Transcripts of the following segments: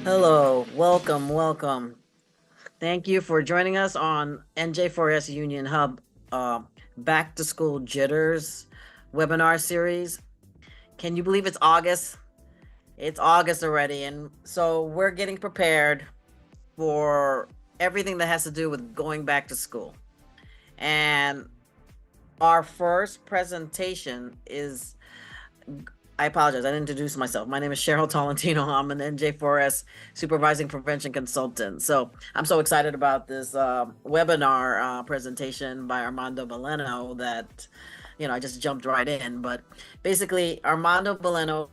Hello, welcome. Thank you for joining us on NJ4S Union Hub Back to School Jitters webinar series. Can you believe it's August? It's August already, and so we're getting prepared for everything that has to do with going back to school. And our first presentation is, I apologize, I didn't introduce myself. My name is Cheryl Tolentino. I'm an NJ4S Supervising Prevention Consultant. So I'm so excited about this webinar presentation by Armando Beleno that, I just jumped right in. But basically, Armando Beleno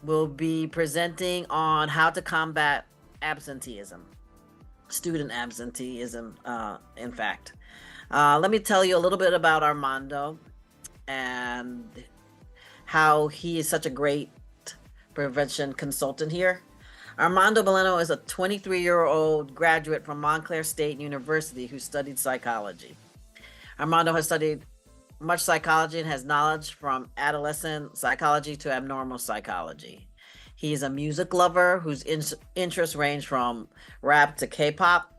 will be presenting on how to combat absenteeism, student absenteeism, in fact. Let me tell you a little bit about Armando and how he is such a great prevention consultant here. Armando Beleno is a 23-year-old graduate from Montclair State University who studied psychology. Armando has studied much psychology and has knowledge from adolescent psychology to abnormal psychology. He is a music lover whose interests range from rap to K-pop.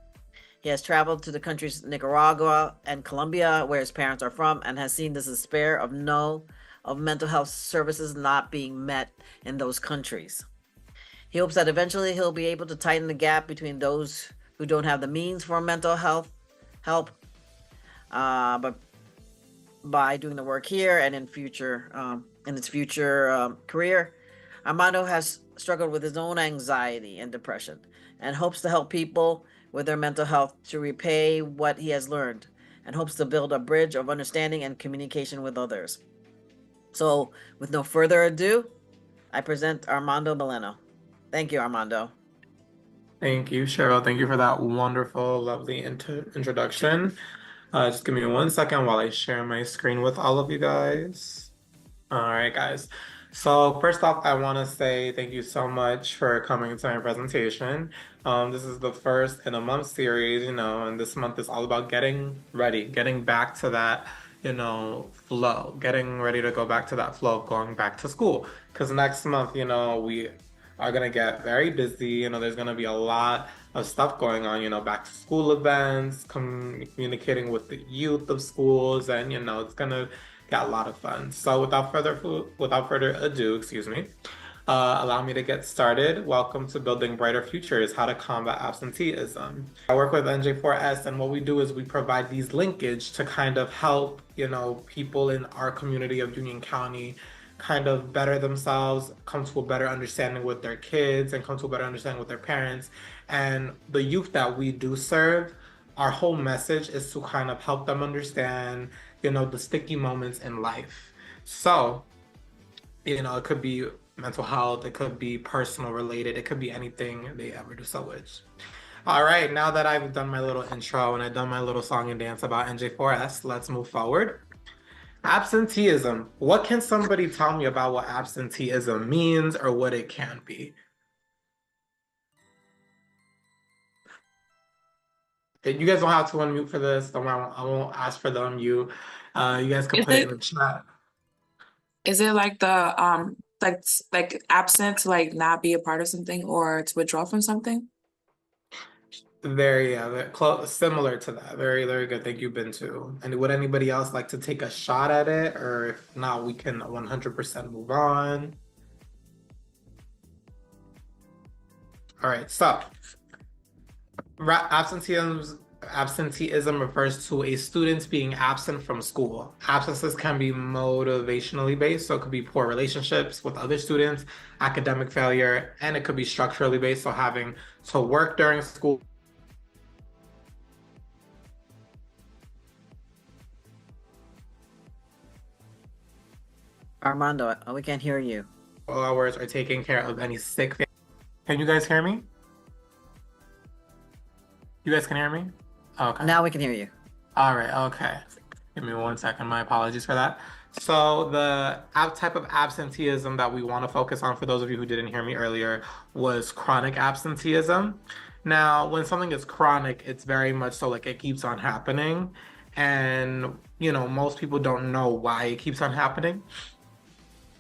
He has traveled to the countries Nicaragua and Colombia, where his parents are from, and has seen the despair of mental health services not being met in those countries. He hopes that eventually he'll be able to tighten the gap between those who don't have the means for mental health help, but by doing the work here and in his future career. Armando has struggled with his own anxiety and depression and hopes to help people with their mental health to repay what he has learned, and hopes to build a bridge of understanding and communication with others. So, with no further ado, I present Armando Beleno. Thank you, Armando. Thank you, Cheryl. Thank you for that wonderful, lovely introduction. Just give me 1 second while I share my screen with all of you guys. All right, guys. So first off, I want to say thank you so much for coming to my presentation. This is the first in a month series, and this month is all about getting ready, getting back to that flow, getting ready to go back to that flow of going back to school. Because next month, we are going to get very busy. There's going to be a lot of stuff going on, back to school events, communicating with the youth of schools, and, it's going to get a lot of fun. So without further ado, allow me to get started. Welcome to Building Brighter Futures, How to Combat Absenteeism. I work with NJ4S, and what we do is we provide these linkage to kind of help, people in our community of Union County kind of better themselves, come to a better understanding with their kids, and come to a better understanding with their parents. And the youth that we do serve, our whole message is to kind of help them understand, the sticky moments in life. So, it could be mental health, it could be personal related, it could be anything they ever do so with. All right, now that I've done my little intro and I've done my little song and dance about NJ4S, let's move forward. Absenteeism. What can somebody tell me about what absenteeism means or what it can be? You guys don't have to unmute for this. I won't ask for the unmute. You guys can put it in the chat. Is it like the like absent to like not be a part of something or to withdraw from something? Very close, similar to that. Very, very good. Thank you, Bintu. And would anybody else like to take a shot at it? Or if not, we can 100% move on. All right, so absenteeism refers to a student being absent from school. Absences can be motivationally based, so it could be poor relationships with other students, academic failure, and it could be structurally based, so having to work during school. Armando, we can't hear you. Hours or taking care of any sick family. Can you guys hear me? You guys can hear me? Okay. Now we can hear you. All right, okay. Give me 1 second. My apologies for that. So the type of absenteeism that we want to focus on, for those of you who didn't hear me earlier, was chronic absenteeism. Now, when something is chronic, it's very much so like it keeps on happening. and most people don't know why it keeps on happening.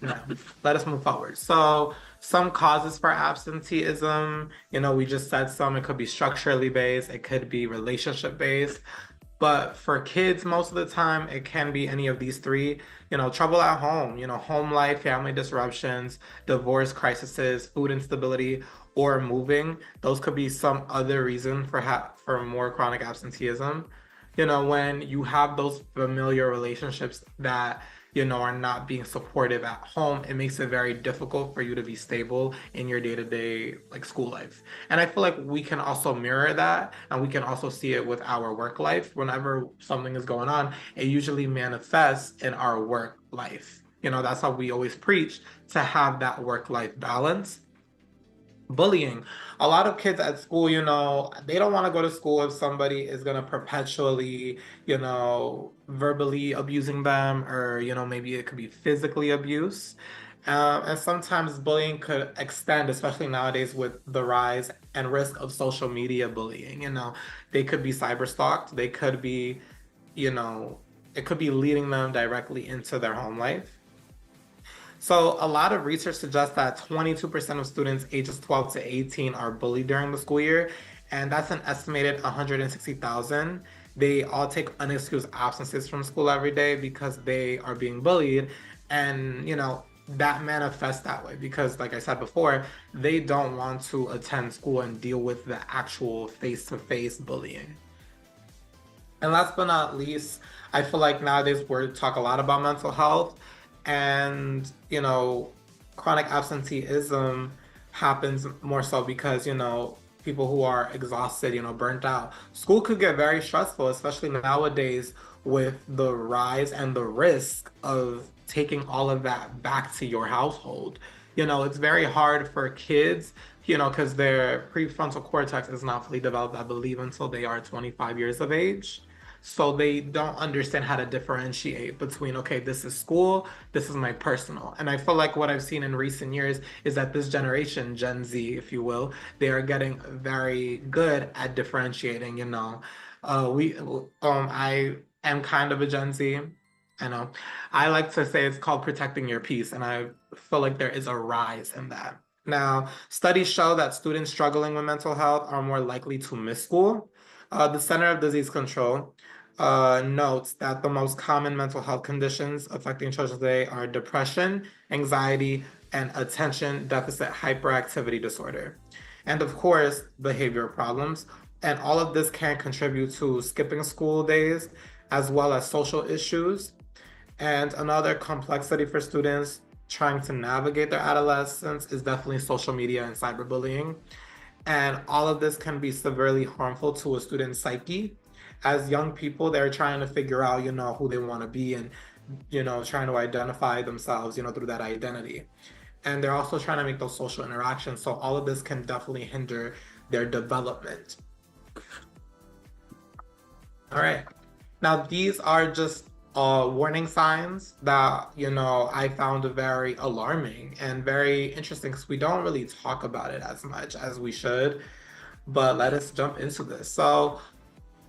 No, let us move forward. So some causes for absenteeism, we just said some. It could be structurally based, it could be relationship based. But for kids, most of the time, it can be any of these three. Trouble at home, home life, family disruptions, divorce crises, food instability, or moving. Those could be some other reason for more chronic absenteeism. When you have those familiar relationships that are not being supportive at home, it makes it very difficult for you to be stable in your day-to-day like school life. And I feel like we can also mirror that, and we can also see it with our work life. Whenever something is going on, it usually manifests in our work life. That's how we always preach to have that work-life balance. Bullying. A lot of kids at school, they don't want to go to school if somebody is going to perpetually, verbally abusing them, or, maybe it could be physically abuse. And sometimes bullying could extend, especially nowadays with the rise and risk of social media bullying. They could be cyber stalked. They could be, it could be leading them directly into their home life. So a lot of research suggests that 22% of students ages 12 to 18 are bullied during the school year, and that's an estimated 160,000. They all take unexcused absences from school every day because they are being bullied, and that manifests that way because, like I said before, they don't want to attend school and deal with the actual face-to-face bullying. And last but not least, I feel like nowadays we talk a lot about mental health, and chronic absenteeism happens more so because people who are exhausted, burnt out. School could get very stressful, especially nowadays with the rise and the risk of taking all of that back to your household. It's very hard for kids, because their prefrontal cortex is not fully developed, I believe, until they are 25 years of age. So they don't understand how to differentiate between, okay, this is school, this is my personal. And I feel like what I've seen in recent years is that this generation, Gen Z, if you will, they are getting very good at differentiating, I am kind of a Gen Z. I know. I like to say it's called protecting your peace, and I feel like there is a rise in that. Now, studies show that students struggling with mental health are more likely to miss school. The Center of Disease Control notes that the most common mental health conditions affecting children today are depression, anxiety, and attention deficit hyperactivity disorder. And of course, behavioral problems. And all of this can contribute to skipping school days, as well as social issues. And another complexity for students trying to navigate their adolescence is definitely social media and cyberbullying. And all of this can be severely harmful to a student's psyche. As young people, they're trying to figure out, who they want to be, and, trying to identify themselves, through that identity. And they're also trying to make those social interactions. So all of this can definitely hinder their development. All right. Now, these are just warning signs that, I found very alarming and very interesting because we don't really talk about it as much as we should. But let us jump into this. So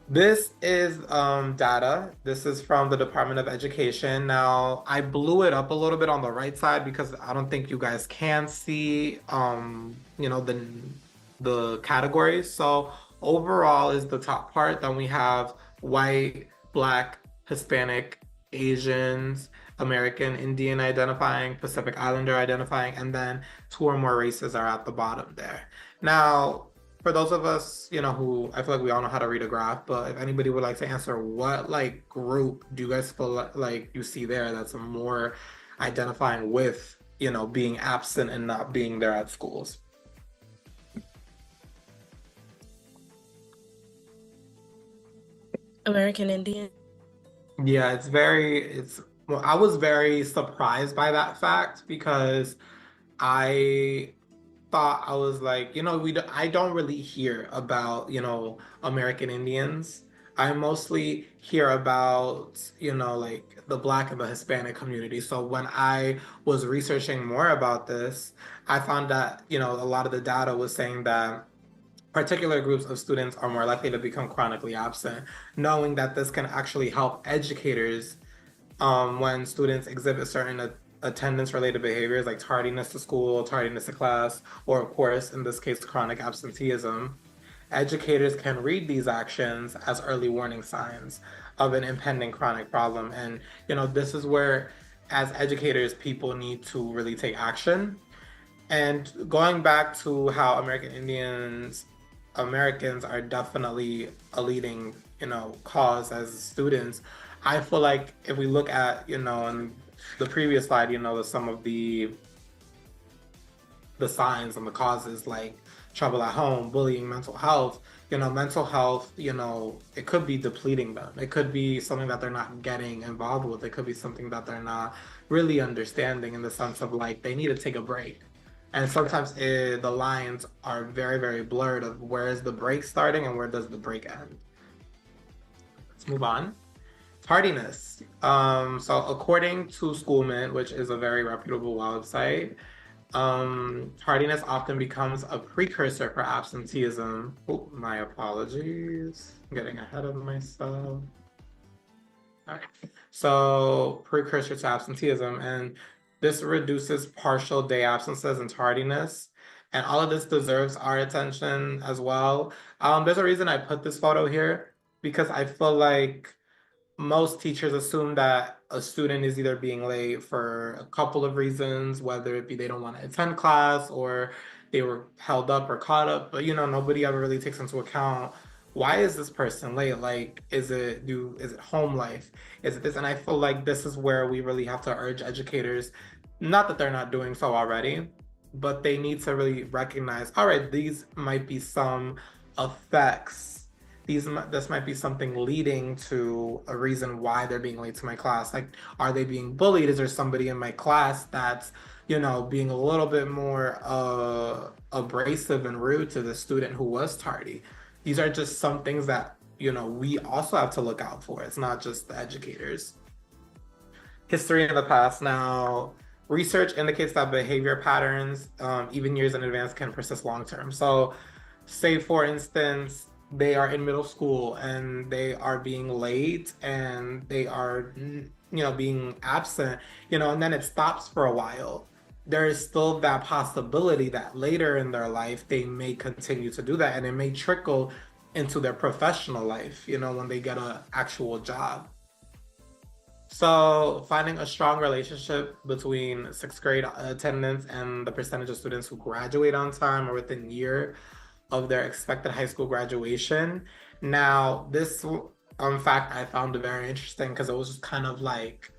this is data. This is from the Department of Education. Now, I blew it up a little bit on the right side because I don't think you guys can see, the categories. So overall is the top part. Then we have white, Black, Hispanic, Asians, American Indian identifying, Pacific Islander identifying, and then 2 or more races are at the bottom there. Now, for those of us, who I feel like we all know how to read a graph, but if anybody would like to answer, what group do you guys feel like you see there that's more identifying with, being absent and not being there at schools? American Indian. Yeah, well, I was very surprised by that fact because I thought, I was like, I don't really hear about, American Indians. I mostly hear about, the Black and the Hispanic community. So when I was researching more about this, I found that, a lot of the data was saying that particular groups of students are more likely to become chronically absent, knowing that this can actually help educators when students exhibit certain attendance-related behaviors like tardiness to school, tardiness to class, or of course, in this case, chronic absenteeism. Educators can read these actions as early warning signs of an impending chronic problem. And, this is where, as educators, people need to really take action. And going back to how Americans are definitely a leading, cause as students. I feel like if we look at, in the previous slide, some of the signs and the causes like trouble at home, bullying, mental health, it could be depleting them. It could be something that they're not getting involved with. It could be something that they're not really understanding in the sense of like they need to take a break. And sometimes the lines are very, very blurred of where is the break starting and where does the break end. Let's move on. Tardiness. So according to Schoolmint, which is a very reputable website, tardiness often becomes a precursor for absenteeism. Oh, my apologies. I'm getting ahead of myself. All right. So precursor to absenteeism, and this reduces partial day absences and tardiness. And all of this deserves our attention as well. There's a reason I put this photo here because I feel like most teachers assume that a student is either being late for a couple of reasons, whether it be they don't want to attend class or they were held up or caught up, but nobody ever really takes into account why is this person late? Like, is it home life? Is it this? And I feel like this is where we really have to urge educators, not that they're not doing so already, but they need to really recognize, all right, these might be some effects. This might be something leading to a reason why they're being late to my class. Like, are they being bullied? Is there somebody in my class that's, being a little bit more abrasive and rude to the student who was tardy? These are just some things that, we also have to look out for. It's not just the educators. History in the past. Now, research indicates that behavior patterns, even years in advance, can persist long term. So, say for instance, they are in middle school and they are being late and they are, being absent, and then it stops for a while. There is still that possibility that later in their life, they may continue to do that and it may trickle into their professional life, when they get an actual job. So finding a strong relationship between sixth grade attendance and the percentage of students who graduate on time or within a year of their expected high school graduation. Now, this fact I found very interesting because it was just kind of like,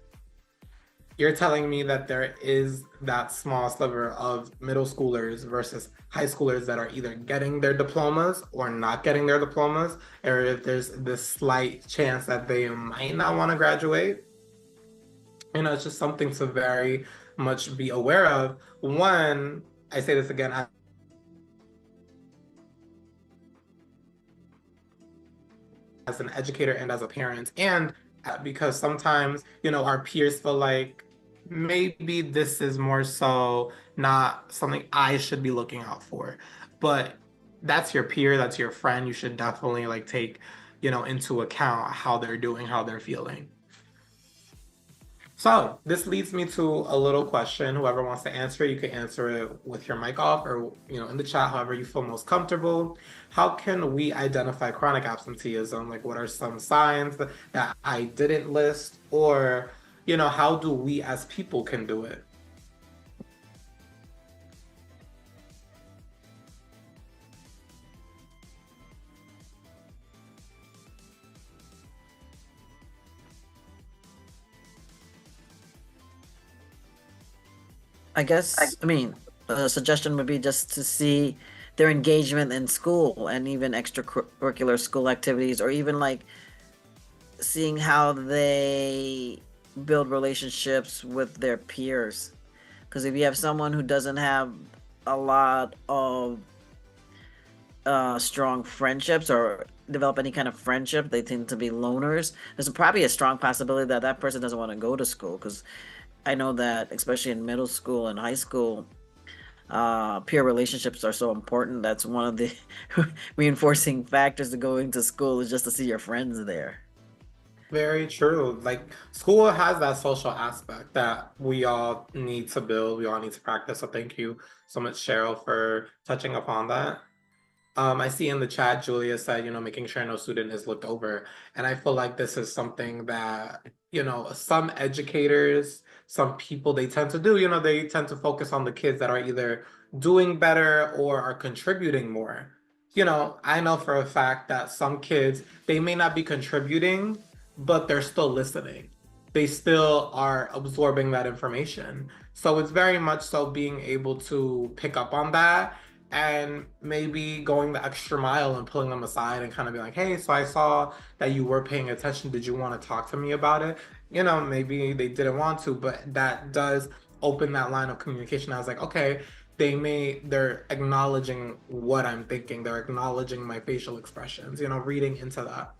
you're telling me that there is that small sliver of middle schoolers versus high schoolers that are either getting their diplomas or not getting their diplomas, or if there's this slight chance that they might not want to graduate. It's just something to very much be aware of. One, I say this again, as an educator and as a parent, and because sometimes, our peers feel like maybe this is more so not something I should be looking out for. But that's your peer, that's your friend. You should definitely like take, into account how they're doing, how they're feeling. So this leads me to a little question. Whoever wants to answer, you can answer it with your mic off or, in the chat, however you feel most comfortable. How can we identify chronic absenteeism? Like, what are some signs that I didn't list? Or, how do we as people can do it? I guess, a suggestion would be just to see their engagement in school and even extracurricular school activities, or even like seeing how they build relationships with their peers. Because if you have someone who doesn't have a lot of strong friendships or develop any kind of friendship, they tend to be loners. There's probably a strong possibility that that person doesn't want to go to school, because I know that especially in middle school and high school, peer relationships are so important. That's one of the reinforcing factors to going to school is just to see your friends there. Very true. Like school has that social aspect that we all need to build, we all need to practice. So thank you so much, Cheryl, for touching upon that. I see in the chat, Julia said, making sure no student is looked over. And I feel like this is something that, some educators, some people, they tend to do, they tend to focus on the kids that are either doing better or are contributing more. I know for a fact that some kids, they may not be contributing, but they're still listening. They still are absorbing that information. So it's very much so being able to pick up on that and maybe going the extra mile and pulling them aside and kind of be like, hey, so I saw that you were paying attention. Did you want to talk to me about it? Maybe they didn't want to, but that does open that line of communication. I was like, okay, they're acknowledging what I'm thinking. They're acknowledging my facial expressions, reading into that.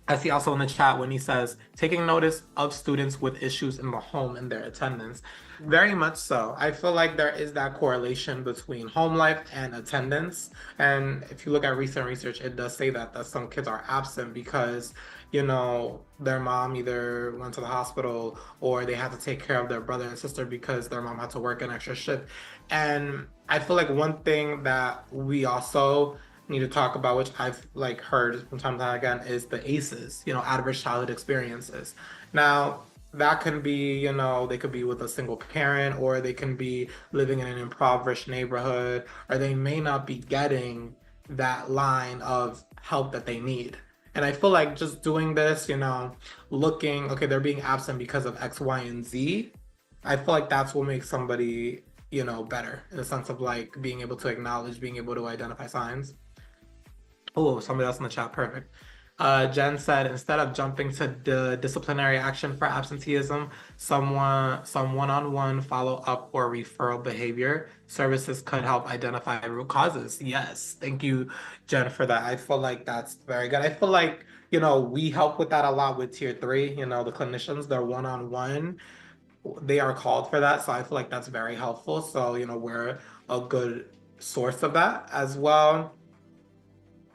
I see also in the chat when he says, taking notice of students with issues in the home and their attendance. Very much so. I feel like there is that correlation between home life and attendance. And if you look at recent research, it does say that some kids are absent because, their mom either went to the hospital or they had to take care of their brother and sister because their mom had to work an extra shift. And I feel like one thing that we also need to talk about, which I've heard from time to time again, is the ACEs, adverse childhood experiences. Now, that can be, they could be with a single parent, or they can be living in an impoverished neighborhood, or they may not be getting that line of help that they need. And I feel like just doing this, looking, okay, they're being absent because of X, Y, and Z. I feel like that's what makes somebody, better in the sense of being able to acknowledge, being able to identify signs. Oh, somebody else in the chat. Perfect. Jen said, instead of jumping to the disciplinary action for absenteeism, some one-on-one follow-up or referral behavior services could help identify root causes. Yes, thank you, Jen, for that. I feel like that's very good. I feel like, we help with that a lot with tier 3, the clinicians, they're one-on-one. They are called for that. So I feel like that's very helpful. So, we're a good source of that as well.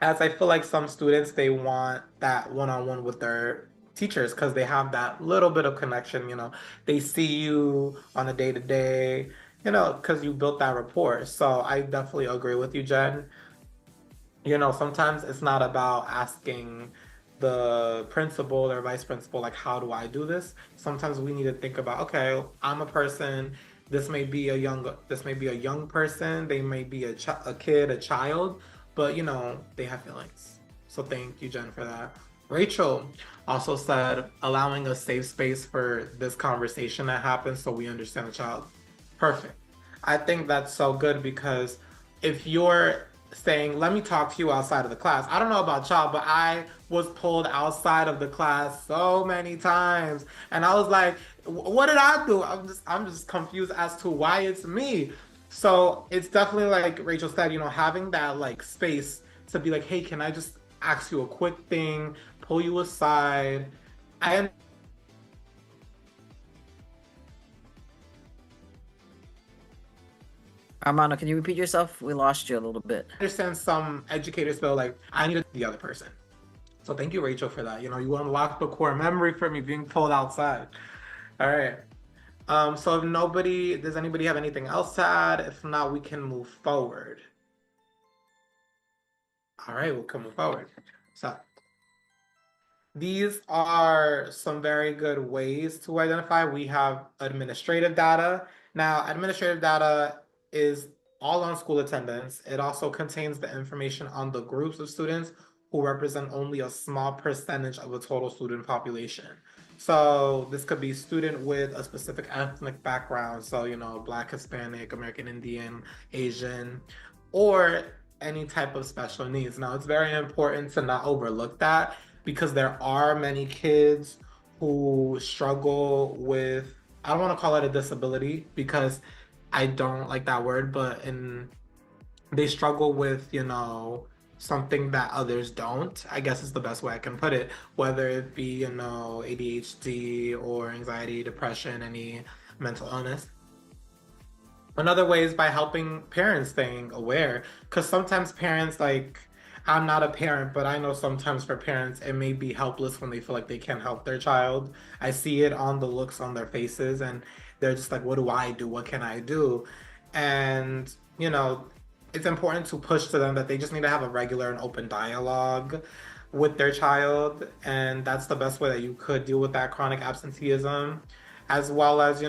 As I feel like some students, they want that one-on-one with their teachers because they have that little bit of connection, they see you on a day-to-day, because you built that rapport. So I definitely agree with you, Jen. Sometimes it's not about asking the principal or vice principal, like, how do I do this? Sometimes we need to think about, okay, I'm a person, this may be a young person, they may be a kid, a child, but they have feelings. So thank you, Jen, for that. Rachel also said, allowing a safe space for this conversation that happens so we understand the child. Perfect. I think that's so good because if you're saying, let me talk to you outside of the class. I don't know about y'all, but I was pulled outside of the class so many times. And I was like, what did I do? I'm just confused as to why it's me. So it's definitely like Rachel said, having that space to be like, hey, can I just ask you a quick thing, pull you aside? Armando, can you repeat yourself? We lost you a little bit. I understand some educators feel like I need the other person. So thank you, Rachel, for that. You unlocked the core memory for me being pulled outside. All right. So does anybody have anything else to add? If not, we can move forward. All right, we can move forward. So these are some very good ways to identify. We have administrative data. Now, administrative data is all on school attendance. It also contains the information on the groups of students who represent only a small percentage of the total student population. So this could be student with a specific ethnic background. So, Black, Hispanic, American Indian, Asian, or any type of special needs. Now, it's very important to not overlook that because there are many kids who struggle with, I don't want to call it a disability because I don't like that word, but they struggle with, something that others don't, I guess is the best way I can put it, whether it be, ADHD or anxiety, depression, any mental illness. Another way is by helping parents staying aware. Because sometimes parents, like, I'm not a parent, but I know sometimes for parents, it may be helpless when they feel like they can't help their child. I see it on the looks on their faces, and they're just like, what do I do? What can I do? And, it's important to push to them that they just need to have a regular and open dialogue with their child. And that's the best way that you could deal with that chronic absenteeism, as well as,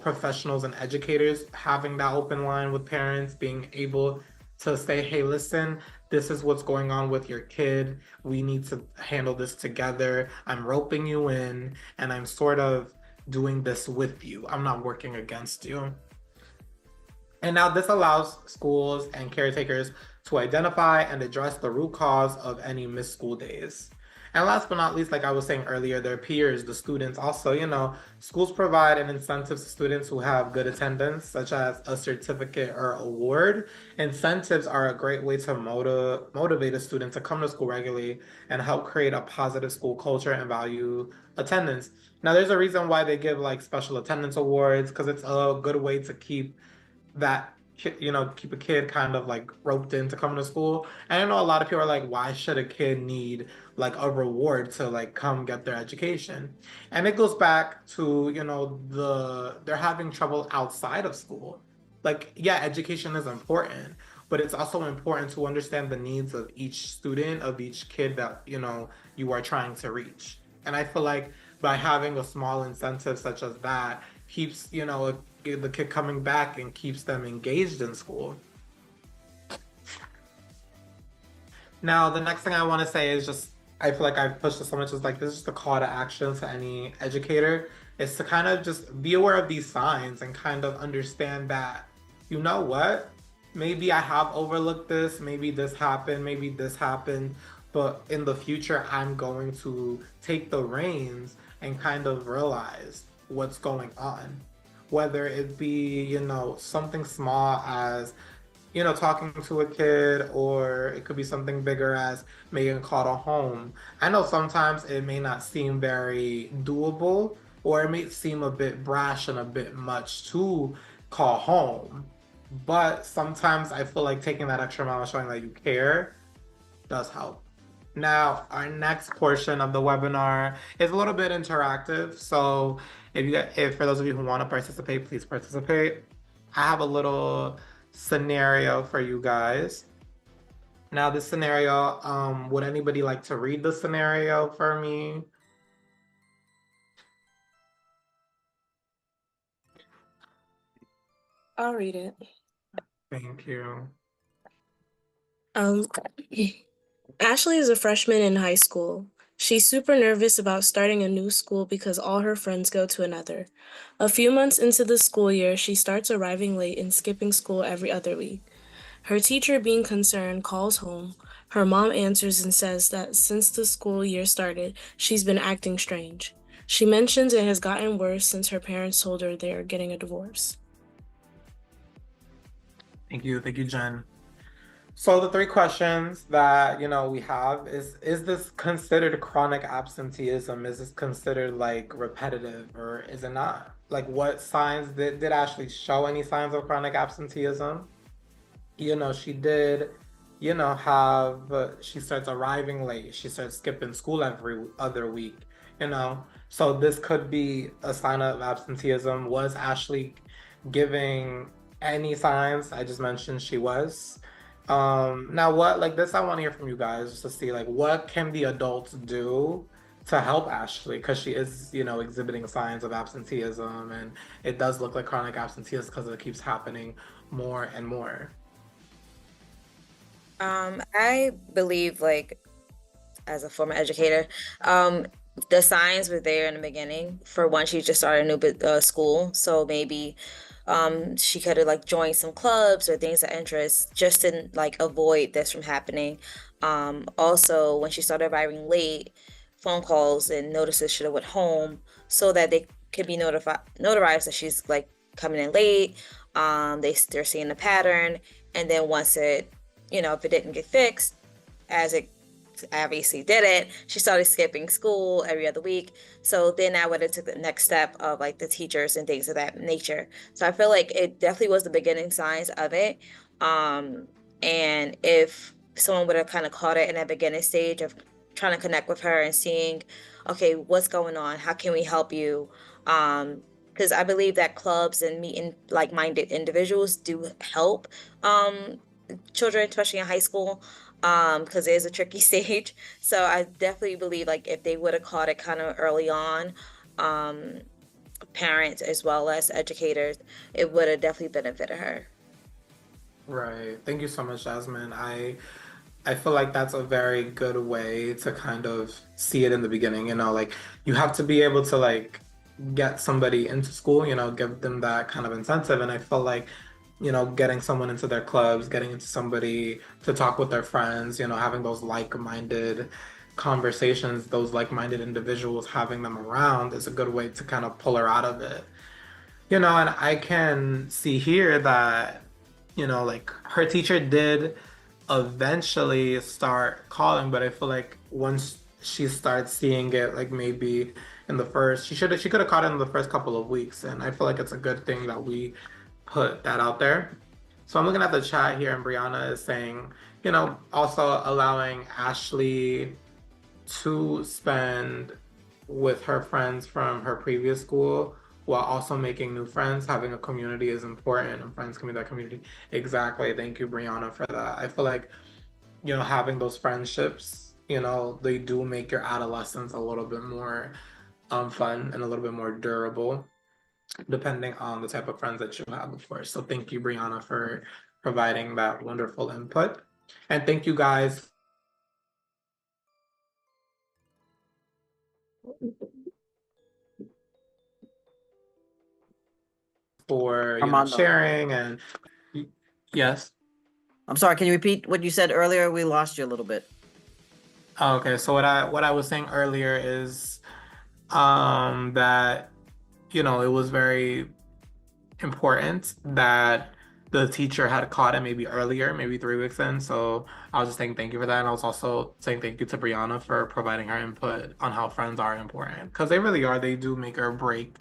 professionals and educators having that open line with parents, being able to say, hey, listen, this is what's going on with your kid. We need to handle this together. I'm roping you in, and I'm sort of doing this with you. I'm not working against you. And now this allows schools and caretakers to identify and address the root cause of any missed school days. And last but not least, like I was saying earlier, their peers, the students also, schools provide an incentive to students who have good attendance, such as a certificate or award. Incentives are a great way to motivate a student to come to school regularly and help create a positive school culture and value attendance. Now, there's a reason why they give like special attendance awards, because it's a good way to keep that keep a kid kind of like roped into coming to school. And I know a lot of people are like, why should a kid need like a reward to like come get their education? And it goes back to, they're having trouble outside of school. Like, yeah, education is important, but it's also important to understand the needs of each student, of each kid that, you are trying to reach. And I feel like by having a small incentive such as that keeps, the kid coming back and keeps them engaged in school. Now, the next thing I want to say is just, I feel like I've pushed this so much, is like, this is just a call to action to any educator, is to kind of just be aware of these signs and kind of understand that, you know what, maybe I have overlooked this, maybe this happened, but in the future, I'm going to take the reins and kind of realize what's going on. Whether it be, something small as, talking to a kid, or it could be something bigger as making a call to home. I know sometimes it may not seem very doable, or it may seem a bit brash and a bit much to call home. But sometimes I feel like taking that extra mile, showing that you care, does help. Now, our next portion of the webinar is a little bit interactive. So if for those of you who want to participate, please participate. I have a little scenario for you guys. Now, this scenario, would anybody like to read the scenario for me? I'll read it. Thank you. Ashley is a freshman in high school. She's super nervous about starting a new school because all her friends go to another. A few months into the school year, she starts arriving late and skipping school every other week. Her teacher, being concerned, calls home. Her mom answers and says that since the school year started, she's been acting strange. She mentions it has gotten worse since her parents told her they are getting a divorce. Thank you, Jen. So the three questions that, we have is this considered chronic absenteeism? Is this considered like repetitive, or is it not? Like, what signs did Ashley show any signs of chronic absenteeism? She did, she starts arriving late. She starts skipping school every other week, So this could be a sign of absenteeism. Was Ashley giving any signs? I just mentioned she was. Now what, like this, I want to hear from you guys just to see like what can the adults do to help Ashley, because she is, exhibiting signs of absenteeism, and it does look like chronic absenteeism because it keeps happening more and more. I believe, like, as a former educator, the signs were there in the beginning. For one, she just started a new school, so maybe she could have like joined some clubs or things of interest just to like avoid this from happening. Also, when she started arriving late, phone calls and notices should have went home so that they could be notarized that she's like coming in late. They're seeing the pattern, and then once it, if it didn't get fixed as it obviously didn't. She started skipping school every other week. So then I would have took the next step of like the teachers and things of that nature. So I feel like it definitely was the beginning signs of it. Um, and if someone would have kind of caught it in that beginning stage of trying to connect with her and seeing, okay, what's going on? How can we help you? Because I believe that clubs and meeting like-minded individuals do help children, especially in high school, because it is a tricky stage. So I definitely believe like if they would have caught it kind of early on, um, parents as well as educators, it would have definitely benefited her. Right. Thank you so much, Jasmine. I feel like that's a very good way to kind of see it in the beginning, like you have to be able to like get somebody into school, give them that kind of incentive. And I feel like, getting someone into their clubs, getting into somebody to talk with their friends, having those like-minded conversations, those like-minded individuals, having them around is a good way to kind of pull her out of it. And I can see here that, like her teacher did eventually start calling, but I feel like once she starts seeing it, like maybe in the first, she could have caught it in the first couple of weeks, and I feel like it's a good thing that we put that out there. So I'm looking at the chat here, and Brianna is saying, also allowing Ashley to spend with her friends from her previous school while also making new friends. Having a community is important, and friends can be that community. Exactly. Thank you, Brianna, for that. I feel like, having those friendships, they do make your adolescence a little bit more fun and a little bit more durable, depending on the type of friends that you have, of course. So thank you, Brianna, for providing that wonderful input. And thank you guys for Armando. sharing. And yes. I'm sorry, can you repeat what you said earlier? We lost you a little bit. Okay, so what I was saying earlier is that it was very important that the teacher had caught it maybe earlier, maybe 3 weeks in. So I was just saying thank you for that. And I was also saying thank you to Brianna for providing her input on how friends are important, because they really are. They do make or break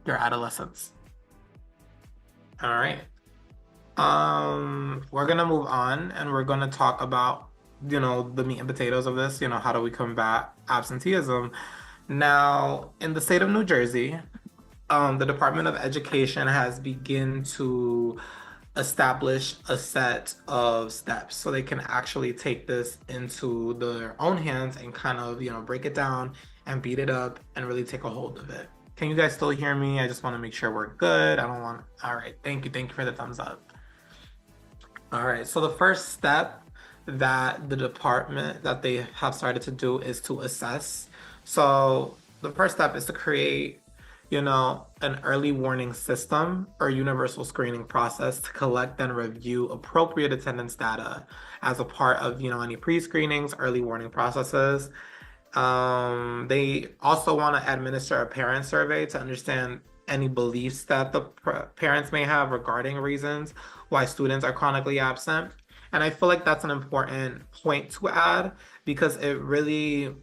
your adolescence. All right. We're gonna move on, and we're gonna talk about, the meat and potatoes of this, how do we combat absenteeism? Now, in the state of New Jersey, the Department of Education has begun to establish a set of steps so they can actually take this into their own hands and kind of, break it down and beat it up and really take a hold of it. Can you guys still hear me? I just want to make sure we're good. All right. Thank you. Thank you for the thumbs up. All right. So the first step that the department that they have started to do is to assess. So the first step is to create, an early warning system or universal screening process to collect and review appropriate attendance data as a part of, any pre-screenings, early warning processes. They also want to administer a parent survey to understand any beliefs that the parents may have regarding reasons why students are chronically absent. And I feel like that's an important point to add, because it really,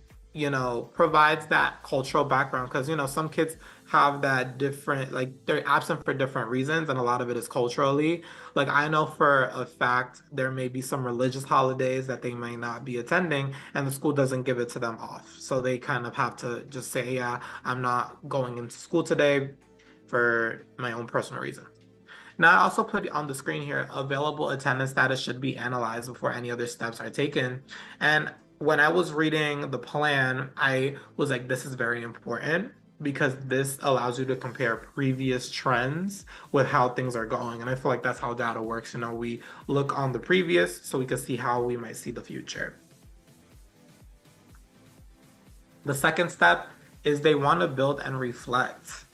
provides that cultural background. Because, some kids have that different, like they're absent for different reasons, and a lot of it is culturally. Like I know for a fact there may be some religious holidays that they might not be attending, and the school doesn't give it to them off. So they kind of have to just say, yeah, I'm not going into school today for my own personal reasons. Now, I also put on the screen here, available attendance status should be analyzed before any other steps are taken. And when I was reading the plan, I was like, this is very important, because this allows you to compare previous trends with how things are going. And I feel like that's how data works. We look on the previous so we can see how we might see the future. The second step is they want to build and reflect.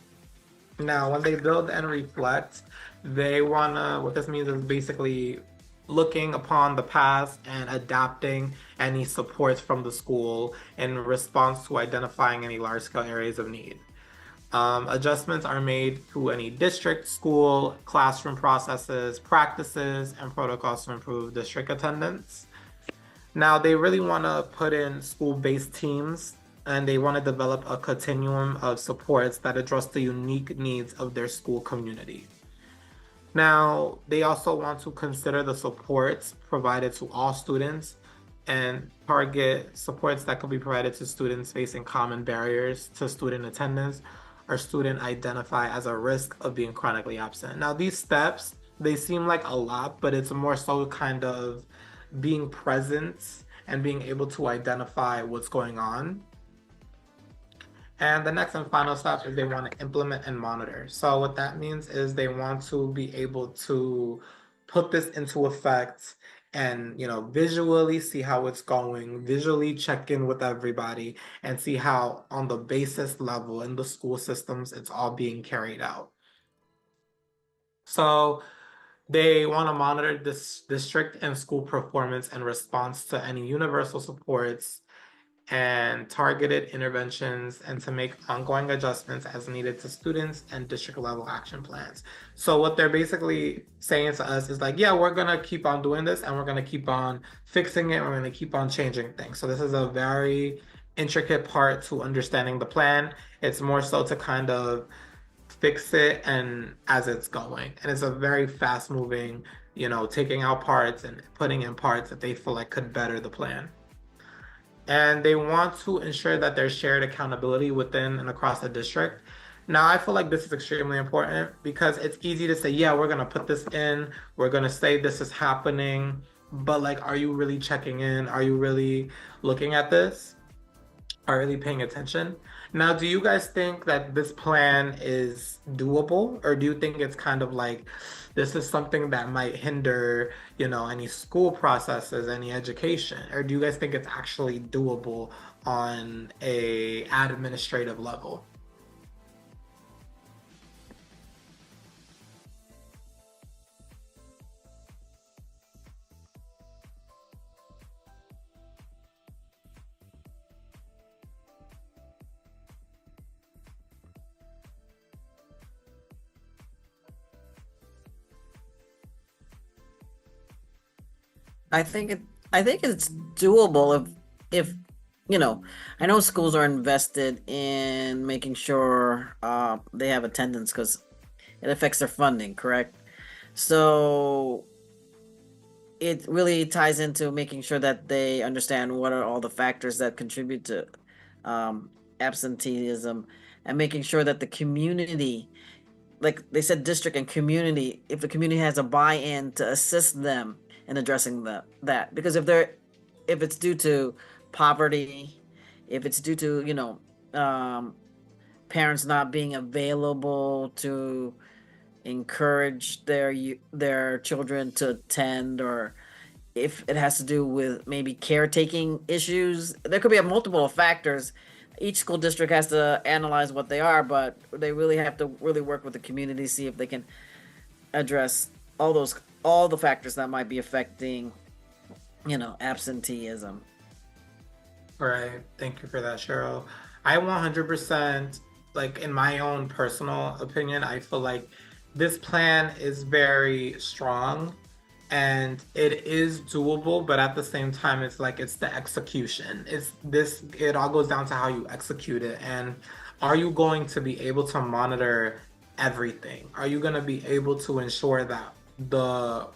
Now, when they build and reflect, they want to, what this means is basically looking upon the past and adapting any supports from the school in response to identifying any large-scale areas of need. Adjustments are made to any district, school, classroom processes, practices, and protocols to improve district attendance. Now, they really want to put in school-based teams and they want to develop a continuum of supports that address the unique needs of their school community. Now, they also want to consider the supports provided to all students and target supports that could be provided to students facing common barriers to student attendance or student identify as a risk of being chronically absent. Now, these steps, they seem like a lot, but it's more so kind of being present and being able to identify what's going on. And the next and final step is they want to implement and monitor. So what that means is they want to be able to put this into effect and, you know, visually see how it's going, visually check in with everybody and see how on the basis level in the school systems it's all being carried out. So they want to monitor this district and school performance and response to any universal supports and targeted interventions and to make ongoing adjustments as needed to students and district level action plans. So what they're basically saying to us is like, yeah, we're gonna keep on doing this and we're gonna keep on fixing it. We're gonna keep on changing things. So this is a very intricate part to understanding the plan. It's more so to kind of fix it and as it's going. And it's a very fast moving, you know, taking out parts and putting in parts that they feel like could better the plan. And they want to ensure that there's shared accountability within and across the district. Now, I feel like this is extremely important because it's easy to say, yeah, we're going to put this in, we're going to say this is happening, but like, are you really checking in? Are you really looking at this? Are you really paying attention? Now, do you guys think that this plan is doable, or do you think it's kind of like this is something that might hinder, you know, any school processes, any education, or do you guys think it's actually doable on a administrative level? I think it's doable if you know, I know schools are invested in making sure they have attendance because it affects their funding, correct? So it really ties into making sure that they understand what are all the factors that contribute to absenteeism and making sure that the community, like they said, district and community, if the community has a buy-in to assist them in addressing that, because if it's due to poverty, if it's due to, you know, parents not being available to encourage their children to attend, or if it has to do with maybe caretaking issues, there could be multiple factors. Each school district has to analyze what they are, but they really have to really work with the community, see if they can address all the factors that might be affecting, you know, absenteeism. Right. Thank you for that, Cheryl. I 100%, like in my own personal opinion, I feel like this plan is very strong and it is doable, but at the same time, it's like it's the execution. It all goes down to how you execute it. And are you going to be able to monitor everything? Are you going to be able to ensure that the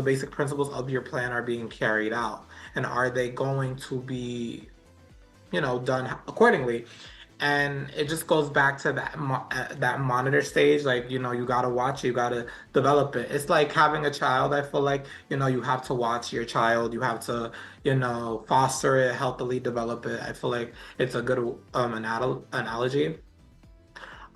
basic principles of your plan are being carried out? And are they going to be, you know, done accordingly? And it just goes back to that monitor stage. Like, you know, you gotta watch, you gotta develop it. It's like having a child. I feel like, you know, you have to watch your child. You have to, you know, foster it, healthily develop it. I feel like it's a good analogy.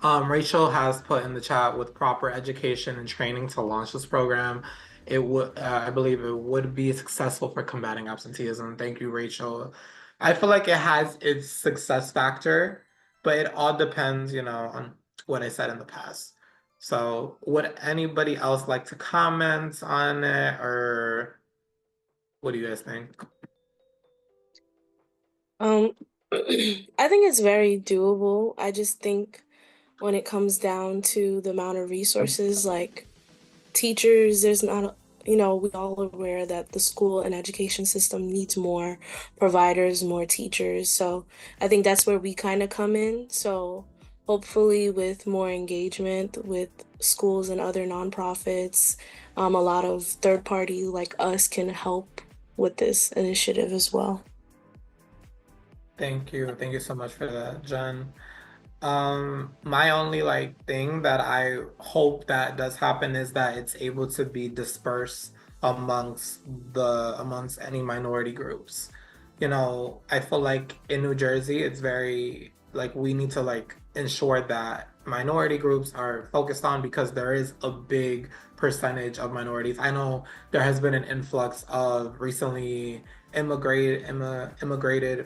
Rachel has put in the chat, with proper education and training to launch this program, it would, I believe it would be successful for combating absenteeism. Thank you, Rachel. I feel like it has its success factor, but it all depends, you know, on what I said in the past. So would anybody else like to comment on it, or what do you guys think? I think it's very doable. I just think when it comes down to the amount of resources, like teachers, there's not we all are aware that the school and education system needs more providers, more teachers. So I think that's where we kind of come in. So hopefully with more engagement with schools and other nonprofits, a lot of third party like us can help with this initiative as well. Thank you. Thank you so much for that, Jen. My only thing that I hope that does happen is that it's able to be dispersed amongst any minority groups. I feel like in New Jersey, it's very we need to ensure that minority groups are focused on because there is a big percentage of minorities. I know there has been an influx of recently immigrated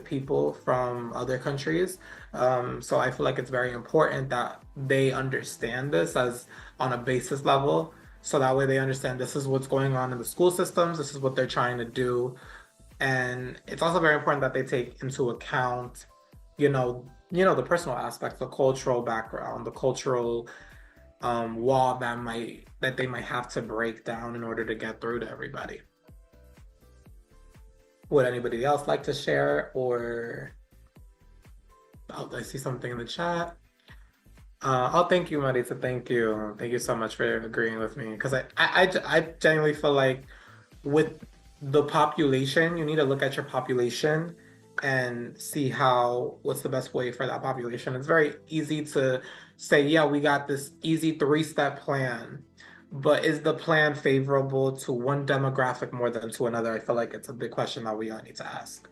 people from other countries. So I feel like it's very important that they understand this as on a basis level. So that way they understand this is what's going on in the school systems, this is what they're trying to do. And it's also very important that they take into account, the personal aspects, the cultural background, the cultural wall that they might have to break down in order to get through to everybody. Would anybody else like to share? Or I see something in the chat. Thank you, Marisa. Thank you so much for agreeing with me, because I genuinely feel like with the population, you need to look at your population and see what's the best way for that population. It's very easy to say, yeah, we got this easy 3-step plan, but is the plan favorable to one demographic more than to another? I feel like it's a big question that we all need to ask.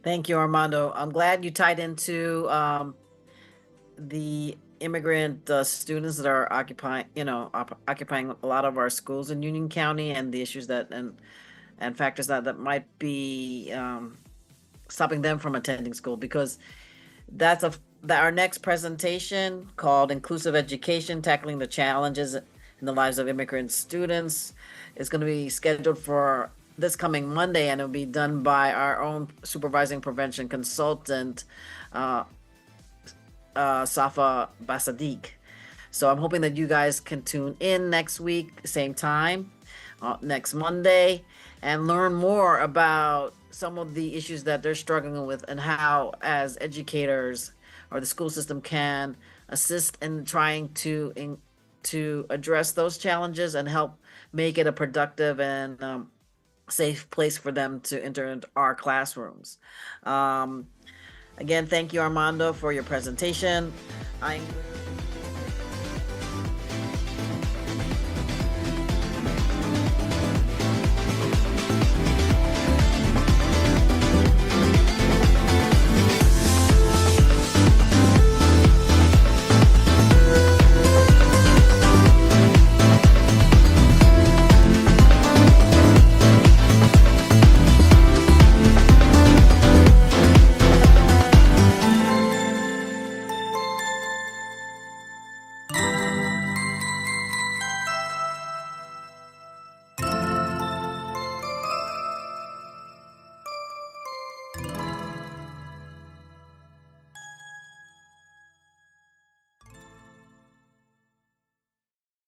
Thank you, Armando. I'm glad you tied into the immigrant students that are occupying a lot of our schools in Union County, and the issues and factors that might be stopping them from attending school, because that's our next presentation, called Inclusive Education, Tackling the Challenges in the Lives of Immigrant Students, is going to be scheduled for this coming Monday, and it'll be done by our own supervising prevention consultant, Safa Basadik. So I'm hoping that you guys can tune in next week, same time, next Monday, and learn more about some of the issues that they're struggling with, and how, as educators or the school system, can assist in trying to address those challenges and help make it a productive and safe place for them to enter into our classrooms. Again, thank you, Armando, for your presentation.